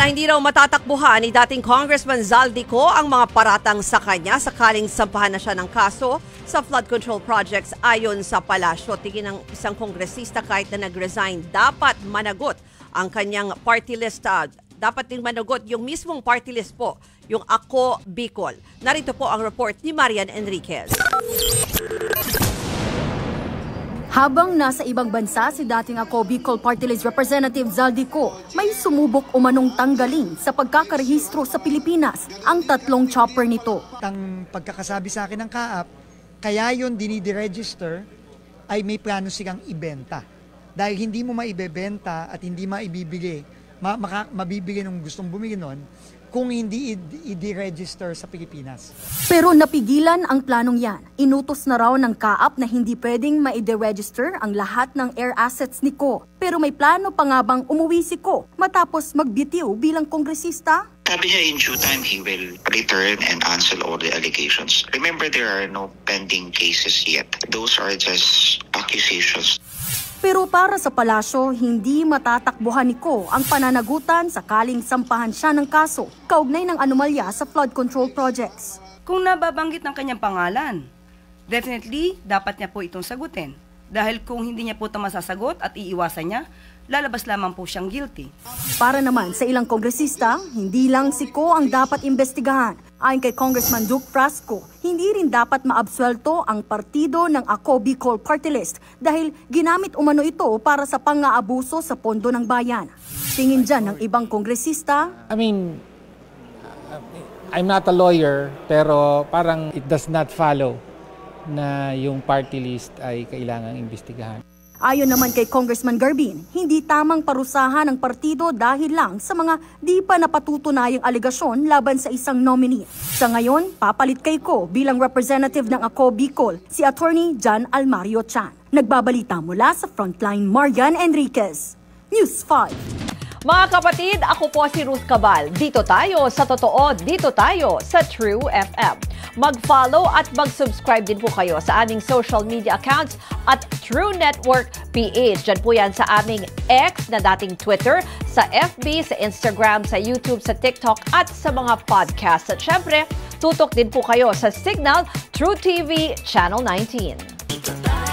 hindi raw matatakbuhan ni dating Congressman Zaldico ang mga paratang sa kanya sakaling sampahan na siya ng kaso sa flood control projects ayon sa palasyo. Tingin ng isang kongresista kahit na nag-resign, dapat managot ang kanyang party list. Dapat ding managot yung mismong party list po, yung Ako Bicol. Narito po ang report ni Marian Enriquez. Habang nasa ibang bansa si dating Ako Bicol Party List Representative Zaldico, may sumubok umanong tanggalin sa pagkakarehistro sa Pilipinas ang tatlong chopper nito. Ang pagkakasabi sa akin ng kaap, kaya yun dinidiregister ay may plano silang ibenta. Dahil hindi mo maibebenta at hindi maibibili, mabibili nung gustong bumili nun, kung hindi i-register sa Pilipinas. Pero napigilan ang planong yan. Inutos na raw ng kaap na hindi pwedeng ma-i-register ang lahat ng air assets ni Ko. Pero may plano pa nga bang umuwi si Ko matapos magbitiw bilang kongresista? Sabi niya in due time, he will return and answer all the allegations. Remember, there are no pending cases yet. Those are just accusations. Pero para sa palasyo, hindi matatakbuhan ni Ko ang pananagutan sakaling sampahan siya ng kaso kaugnay ng anomalya sa flood control projects. Kung nababanggit ng kanyang pangalan, definitely dapat niya po itong sagutin. Dahil kung hindi niya po ito masasagot at iiwasan niya, lalabas lamang po siyang guilty. Para naman sa ilang kongresista, hindi lang si Ko ang dapat imbestigahan. Ayon kay Congressman Duke Frasco, hindi rin dapat maabsuelto ang partido ng Ako Bicol Party List dahil ginamit umano ito para sa pang-aabuso sa pondo ng bayan. Tingin dyan ng ibang kongresista, I'm not a lawyer, pero parang it does not follow na yung party list ay kailangang imbestigahan. Ayon naman kay Congressman Garbin, hindi tamang parusahan ng partido dahil lang sa mga di pa napatutunayang aligasyon laban sa isang nominee. Sa ngayon, papalit kay Ko bilang representative ng Ako Bicol, si Attorney John Almario Chan. Nagbabalita mula sa Frontline, Marian Enriquez, News 5. Mga kapatid, ako po si Ruth Cabal. Dito tayo sa totoo, dito tayo sa True FM. Mag-follow at mag-subscribe din po kayo sa aming social media accounts at True Network PH. Diyan po yan sa aming X na dating Twitter, sa FB, sa Instagram, sa YouTube, sa TikTok at sa mga podcast. At syempre, tutok din po kayo sa Signal True TV Channel 19.